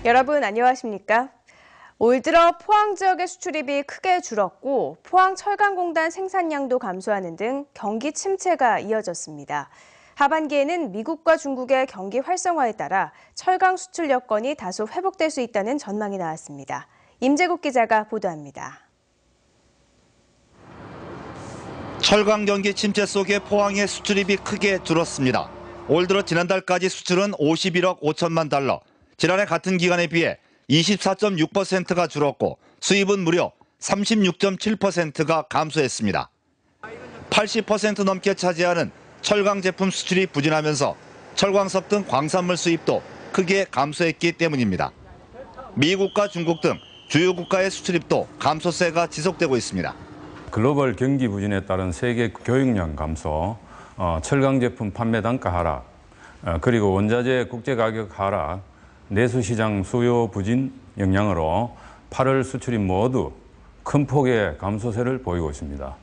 여러분 안녕하십니까? 올 들어 포항 지역의 수출입이 크게 줄었고 포항 철강공단 생산량도 감소하는 등 경기 침체가 이어졌습니다. 하반기에는 미국과 중국의 경기 활성화에 따라 철강 수출 여건이 다소 회복될 수 있다는 전망이 나왔습니다. 임재국 기자가 보도합니다. 철강 경기 침체 속에 포항의 수출입이 크게 줄었습니다. 올 들어 지난달까지 수출은 51억 5천만 달러, 지난해 같은 기간에 비해 24.6%가 줄었고 수입은 무려 36.7%가 감소했습니다. 80% 넘게 차지하는 철강 제품 수출이 부진하면서 철광석 등 광산물 수입도 크게 감소했기 때문입니다. 미국과 중국 등 주요 국가의 수출입도 감소세가 지속되고 있습니다. 글로벌 경기 부진에 따른 세계 교역량 감소, 철강 제품 판매 단가 하락, 그리고 원자재 국제 가격 하락, 내수시장 수요 부진 영향으로 8월 수출입 모두 큰 폭의 감소세를 보이고 있습니다.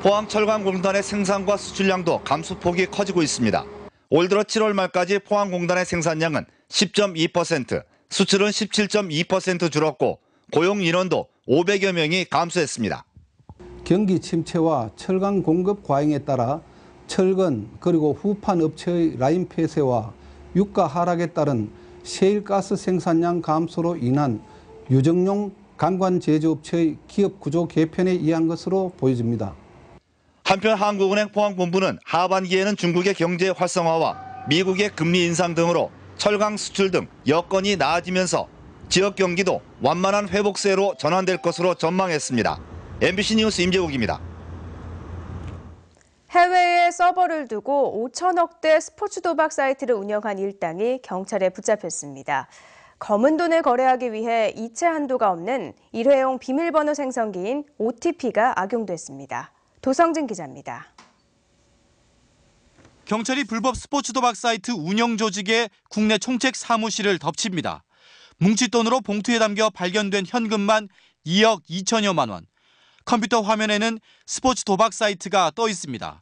포항철강공단의 생산과 수출량도 감소폭이 커지고 있습니다. 올 들어 7월 말까지 포항공단의 생산량은 10.2%, 수출은 17.2% 줄었고 고용 인원도 500여 명이 감소했습니다. 경기 침체와 철강 공급 과잉에 따라 철근 그리고 후판 업체의 라인 폐쇄와 유가 하락에 따른 셰일가스 생산량 감소로 인한 유정용 관관 제조업체의 기업 구조 개편에 의한 것으로 보여집니다. 한편 한국은행 포항본부는 하반기에는 중국의 경제 활성화와 미국의 금리 인상 등으로 철강 수출 등 여건이 나아지면서 지역 경기도 완만한 회복세로 전환될 것으로 전망했습니다. MBC 뉴스 임재국입니다. 해외에 서버를 두고 5천억대 스포츠 도박 사이트를 운영한 일당이 경찰에 붙잡혔습니다. 검은 돈을 거래하기 위해 이체 한도가 없는 일회용 비밀번호 생성기인 OTP가 악용됐습니다. 도성진 기자입니다. 경찰이 불법 스포츠 도박 사이트 운영 조직의 국내 총책 사무실을 덮칩니다. 뭉칫돈으로 봉투에 담겨 발견된 현금만 2억 2천여만 원. 컴퓨터 화면에는 스포츠 도박 사이트가 떠 있습니다.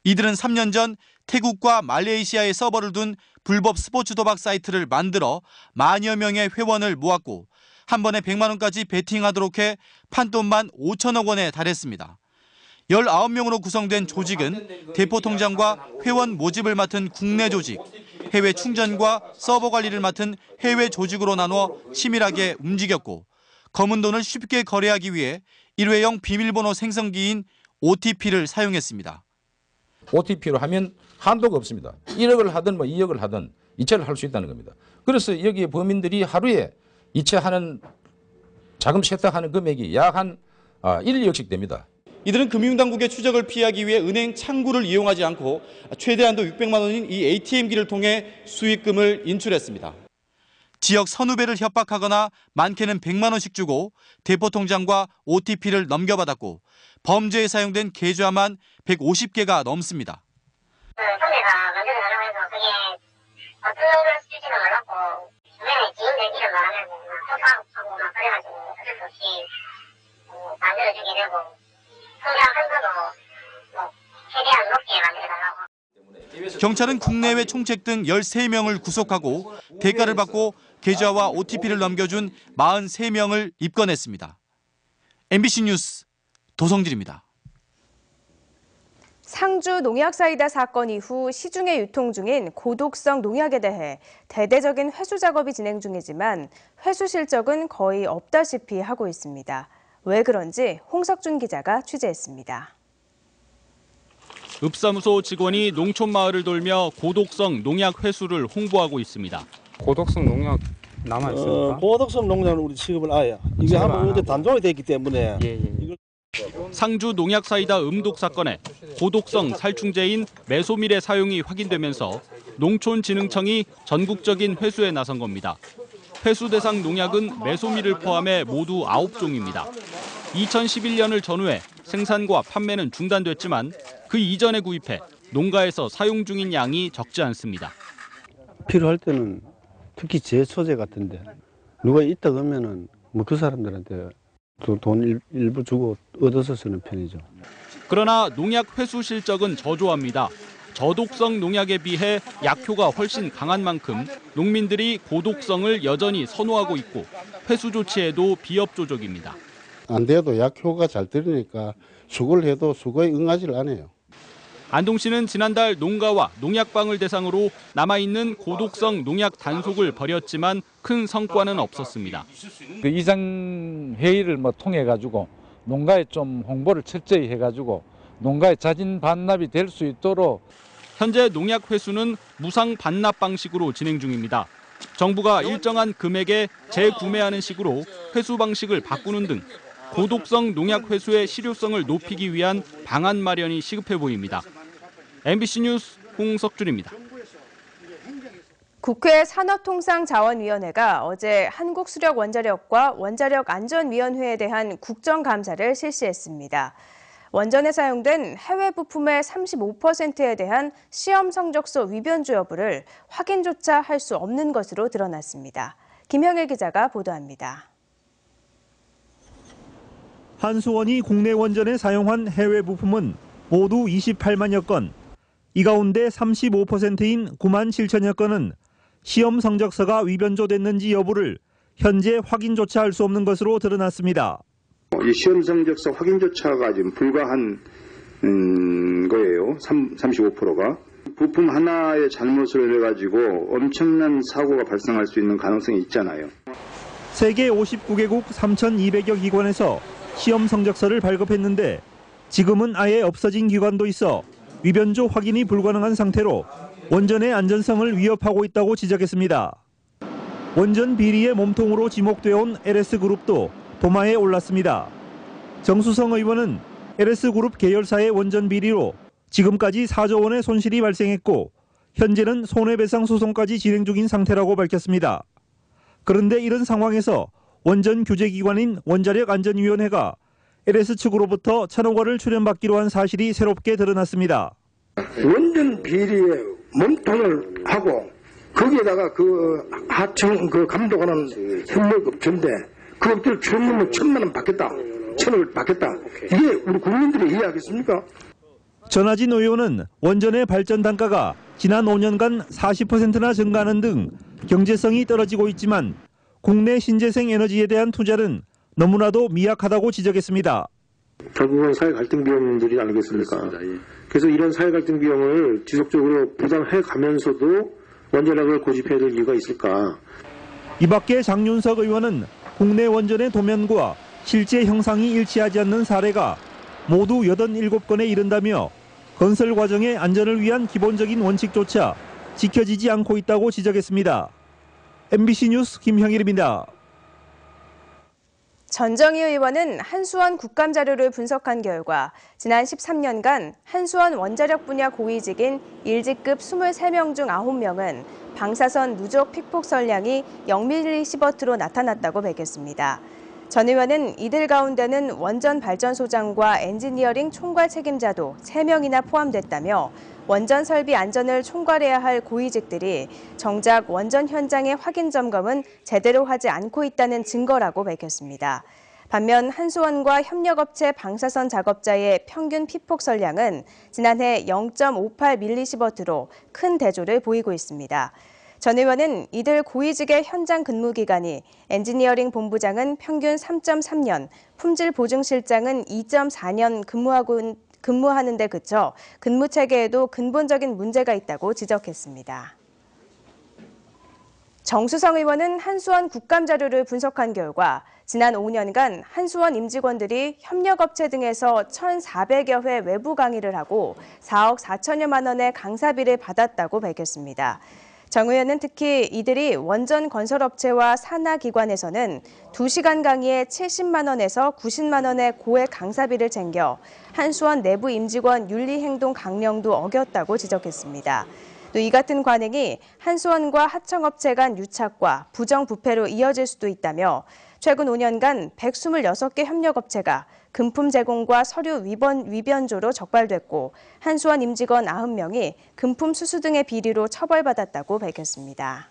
이들은 3년 전 태국과 말레이시아에 서버를 둔 불법 스포츠 도박 사이트를 만들어 만여 명의 회원을 모았고 한 번에 100만 원까지 베팅하도록 해 판돈만 5천억 원에 달했습니다. 19명으로 구성된 조직은 대포 통장과 회원 모집을 맡은 국내 조직, 해외 충전과 서버 관리를 맡은 해외 조직으로 나눠 치밀하게 움직였고 검은 돈을 쉽게 거래하기 위해 일회용 비밀번호 생성기인 OTP를 사용했습니다. OTP로 하면 한도가 없습니다. 1억을 하든 2억을 하든 이체를 할 수 있다는 겁니다. 그래서 여기에 범인들이 하루에 이체하는 자금 세탁하는 금액이 약 한 1억씩 됩니다. 이들은 금융당국의 추적을 피하기 위해 은행 창구를 이용하지 않고 최대한도 600만 원인 이 ATM기를 통해 수익금을 인출했습니다. 지역 선후배를 협박하거나 많게는 100만 원씩 주고 대포 통장과 OTP를 넘겨받았고 범죄에 사용된 계좌만 150개가 넘습니다. 선배가 만들어달라고 해서 그게 어떤 수준인지는 몰랐고 주변에 지인들 이름 말하면 협박하고 막 그래가지고 어쩔 수 없이 만들어주게 되고 통장 한도도 최대한 높게 만들어달라고. 경찰은 국내외 총책 등 13명을 구속하고 대가를 받고 계좌와 OTP를 넘겨준 43명을 입건했습니다. MBC 뉴스 도성진입니다. 상주 농약사이다 사건 이후 시중에 유통 중인 고독성 농약에 대해 대대적인 회수 작업이 진행 중이지만 회수 실적은 거의 없다시피 하고 있습니다. 왜 그런지 홍석준 기자가 취재했습니다. 읍사무소 직원이 농촌 마을을 돌며 고독성 농약 회수를 홍보하고 있습니다. 고독성 농약 남아 있습니까? 고독성 농약은 우리 취급을 아예. 이게 한번 이제 단종이 됐기 때문에. 상주 농약 사이다 음독 사건에 고독성 살충제인 메소밀의 사용이 확인되면서 농촌진흥청이 전국적인 회수에 나선 겁니다. 회수 대상 농약은 메소밀을 포함해 모두 9종입니다. 2011년을 전후해 생산과 판매는 중단됐지만 그 이전에 구입해 농가에서 사용 중인 양이 적지 않습니다. 필요할 때는 특히 제초제 같은데 누가 있다 그러면은 뭐 그 사람들한테 돈 일부 주고 얻어서 쓰는 편이죠. 그러나 농약 회수 실적은 저조합니다. 저독성 농약에 비해 약효가 훨씬 강한 만큼 농민들이 고독성을 여전히 선호하고 있고 회수 조치에도 비협조적입니다. 안 돼도 약효가 잘 들으니까 수거를 해도 수거에 응하지를 않아요. 안동시는 지난달 농가와 농약방을 대상으로 남아있는 고독성 농약 단속을 벌였지만 큰 성과는 없었습니다. 그 이장 회의를 통해 가지고 농가에 좀 홍보를 철저히 해가지고 농가에 자진 반납이 될 수 있도록. 현재 농약 회수는 무상 반납 방식으로 진행 중입니다. 정부가 일정한 금액에 재구매하는 식으로 회수 방식을 바꾸는 등 고독성 농약 회수의 실효성을 높이기 위한 방안 마련이 시급해 보입니다. MBC 뉴스 홍석준입니다. 국회 산업통상자원위원회가 어제 한국수력원자력과 원자력안전위원회에 대한 국정감사를 실시했습니다. 원전에 사용된 해외 부품의 35%에 대한 시험 성적서 위변조 여부를 확인조차 할 수 없는 것으로 드러났습니다. 김형일 기자가 보도합니다. 한수원이 국내 원전에 사용한 해외 부품은 모두 28만여 건, 이 가운데 35%인 9만 7천여 건은 시험 성적서가 위변조됐는지 여부를 현재 확인조차 할 수 없는 것으로 드러났습니다. 이 시험 성적서 확인조차가 지금 불가한 거예요. 35%가. 부품 하나의 잘못으로 인해가지고 엄청난 사고가 발생할 수 있는 가능성이 있잖아요. 세계 59개국 3,200여 기관에서 시험 성적서를 발급했는데 지금은 아예 없어진 기관도 있어 위변조 확인이 불가능한 상태로 원전의 안전성을 위협하고 있다고 지적했습니다. 원전 비리의 몸통으로 지목되어 온 LS그룹도 도마에 올랐습니다. 정수성 의원은 LS그룹 계열사의 원전 비리로 지금까지 4조 원의 손실이 발생했고 현재는 손해배상 소송까지 진행 중인 상태라고 밝혔습니다. 그런데 이런 상황에서 원전 규제기관인 원자력안전위원회가 LS 측으로부터 1,000억 원을 출연받기로 한 사실이 새롭게 드러났습니다. 원전 비리에 몸통을 하고 거기에다가 그 하청 그 감독하는 협력업체인데 그 업체를 출연하면 1,000만 원 받겠다, 1,000억을 받겠다. 이게 우리 국민들이 이해하겠습니까? 전하진 의원은 원전의 발전 단가가 지난 5년간 40%나 증가하는 등 경제성이 떨어지고 있지만 국내 신재생 에너지에 대한 투자는 너무나도 미약하다고 지적했습니다. 결국은 사회 갈등 비용들이 아니겠습니까? 그래서 이런 사회 갈등 비용을 지속적으로 부담해 가면서도 원자력을 고집해야 될 이유가 있을까? 이 밖에 장윤석 의원은 국내 원전의 도면과 실제 형상이 일치하지 않는 사례가 모두 87건에 이른다며 건설 과정의 안전을 위한 기본적인 원칙조차 지켜지지 않고 있다고 지적했습니다. MBC 뉴스 김형일입니다. 전정희 의원은 한수원 국감 자료를 분석한 결과 지난 13년간 한수원 원자력 분야 고위직인 1직급 23명 중 9명은 방사선 누적 픽폭 선량이 0mS로 나타났다고 밝혔습니다. 전 의원은 이들 가운데는 원전 발전소장과 엔지니어링 총괄 책임자도 3명이나 포함됐다며 원전 설비 안전을 총괄해야 할 고위직들이 정작 원전 현장의 확인 점검은 제대로 하지 않고 있다는 증거라고 밝혔습니다. 반면 한수원과 협력업체 방사선 작업자의 평균 피폭 선량은 지난해 0.58mS로 큰 대조를 보이고 있습니다. 전 의원은 이들 고위직의 현장 근무 기간이 엔지니어링 본부장은 평균 3.3년, 품질 보증실장은 2.4년 근무하는 데 그쳐 근무 체계에도 근본적인 문제가 있다고 지적했습니다. 정수성 의원은 한수원 국감 자료를 분석한 결과 지난 5년간 한수원 임직원들이 협력업체 등에서 1,400여 회 외부 강의를 하고 4억 4천여만 원의 강사비를 받았다고 밝혔습니다. 정 의원은 특히 이들이 원전 건설업체와 산하기관에서는 2시간 강의에 70만 원에서 90만 원의 고액 강사비를 챙겨 한수원 내부 임직원 윤리행동 강령도 어겼다고 지적했습니다. 또 이 같은 관행이 한수원과 하청업체 간 유착과 부정부패로 이어질 수도 있다며 최근 5년간 126개 협력업체가 금품 제공과 서류 위변조로 적발됐고 한수원 임직원 90명이 금품 수수 등의 비리로 처벌받았다고 밝혔습니다.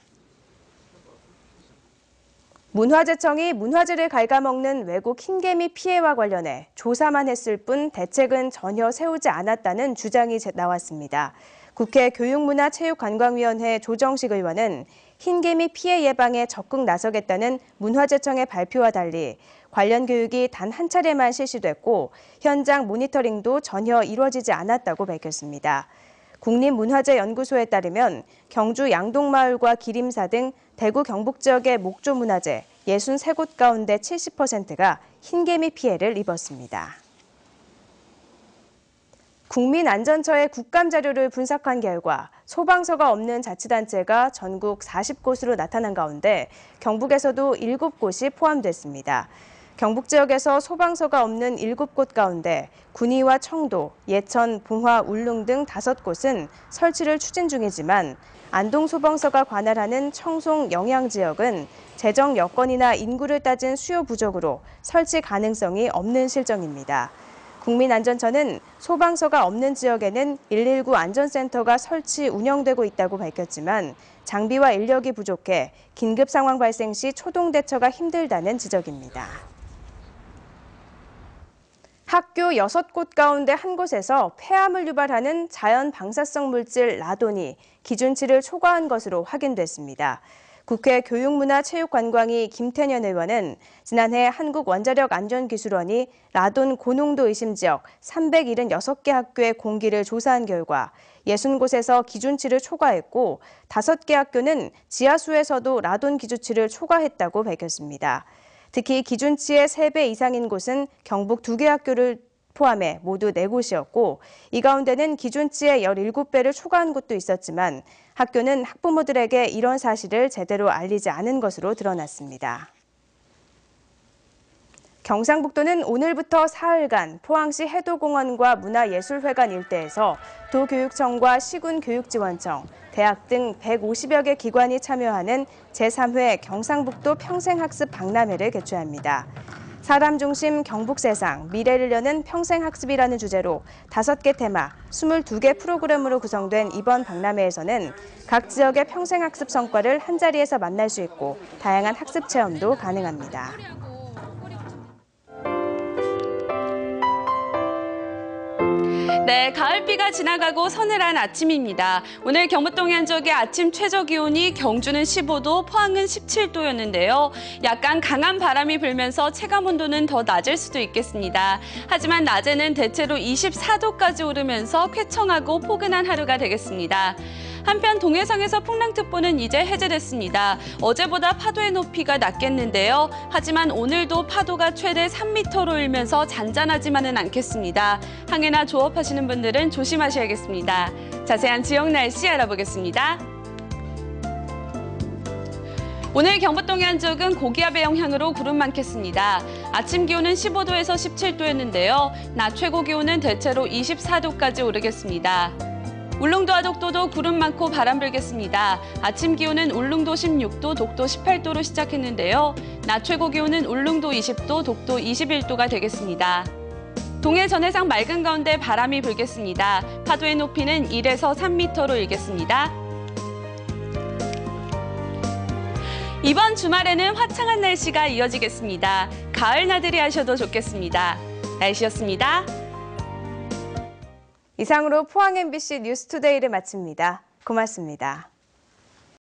문화재청이 문화재를 갉아먹는 외국 흰개미 피해와 관련해 조사만 했을 뿐 대책은 전혀 세우지 않았다는 주장이 나왔습니다. 국회 교육문화체육관광위원회 조정식 의원은 흰개미 피해 예방에 적극 나서겠다는 문화재청의 발표와 달리 관련 교육이 단 한 차례만 실시됐고 현장 모니터링도 전혀 이루어지지 않았다고 밝혔습니다. 국립문화재연구소에 따르면 경주 양동마을과 기림사 등 대구 경북 지역의 목조문화재 63곳 가운데 70%가 흰개미 피해를 입었습니다. 국민안전처의 국감 자료를 분석한 결과 소방서가 없는 자치단체가 전국 40곳으로 나타난 가운데 경북에서도 7곳이 포함됐습니다. 경북 지역에서 소방서가 없는 7곳 가운데 군위와 청도, 예천, 봉화, 울릉 등 5곳은 설치를 추진 중이지만 안동소방서가 관할하는 청송, 영양 지역은 재정 여건이나 인구를 따진 수요 부족으로 설치 가능성이 없는 실정입니다. 국민안전처는 소방서가 없는 지역에는 119 안전센터가 설치 운영되고 있다고 밝혔지만 장비와 인력이 부족해 긴급 상황 발생 시 초동 대처가 힘들다는 지적입니다. 학교 6곳 가운데 한 곳에서 폐암을 유발하는 자연 방사성 물질 라돈이 기준치를 초과한 것으로 확인됐습니다. 국회 교육문화체육관광위 김태년 의원은 지난해 한국원자력안전기술원이 라돈 고농도 의심 지역 376개 학교의 공기를 조사한 결과 60곳에서 기준치를 초과했고 5개 학교는 지하수에서도 라돈 기준치를 초과했다고 밝혔습니다. 특히 기준치의 3배 이상인 곳은 경북 2개 학교를 포함해 모두 4곳이었고 이 가운데는 기준치의 17배를 초과한 곳도 있었지만 학교는 학부모들에게 이런 사실을 제대로 알리지 않은 것으로 드러났습니다. 경상북도는 오늘부터 사흘간 포항시 해도공원과 문화예술회관 일대에서 도교육청과 시군교육지원청, 대학 등 150여 개 기관이 참여하는 제3회 경상북도 평생학습 박람회를 개최합니다. 사람 중심 경북세상, 미래를 여는 평생학습이라는 주제로 5개 테마, 22개 프로그램으로 구성된 이번 박람회에서는 각 지역의 평생학습 성과를 한자리에서 만날 수 있고 다양한 학습 체험도 가능합니다. 네, 가을비가 지나가고 서늘한 아침입니다. 오늘 경북 동해안 지역의 아침 최저 기온이 경주는 15도, 포항은 17도였는데요. 약간 강한 바람이 불면서 체감 온도는 더 낮을 수도 있겠습니다. 하지만 낮에는 대체로 24도까지 오르면서 쾌청하고 포근한 하루가 되겠습니다. 한편 동해상에서 풍랑특보는 이제 해제됐습니다. 어제보다 파도의 높이가 낮겠는데요. 하지만 오늘도 파도가 최대 3m로 일면서 잔잔하지만은 않겠습니다. 항해나 조업하시는 분들은 조심하셔야겠습니다. 자세한 지역 날씨 알아보겠습니다. 오늘 경북 동해안 지역은 고기압의 영향으로 구름 많겠습니다. 아침 기온은 15도에서 17도였는데요. 낮 최고 기온은 대체로 24도까지 오르겠습니다. 울릉도와 독도도 구름 많고 바람 불겠습니다. 아침 기온은 울릉도 16도, 독도 18도로 시작했는데요. 낮 최고 기온은 울릉도 20도, 독도 21도가 되겠습니다. 동해 전해상 맑은 가운데 바람이 불겠습니다. 파도의 높이는 1에서 3m로 일겠습니다. 이번 주말에는 화창한 날씨가 이어지겠습니다. 가을 나들이 하셔도 좋겠습니다. 날씨였습니다. 이상으로 포항 MBC 뉴스투데이를 마칩니다. 고맙습니다.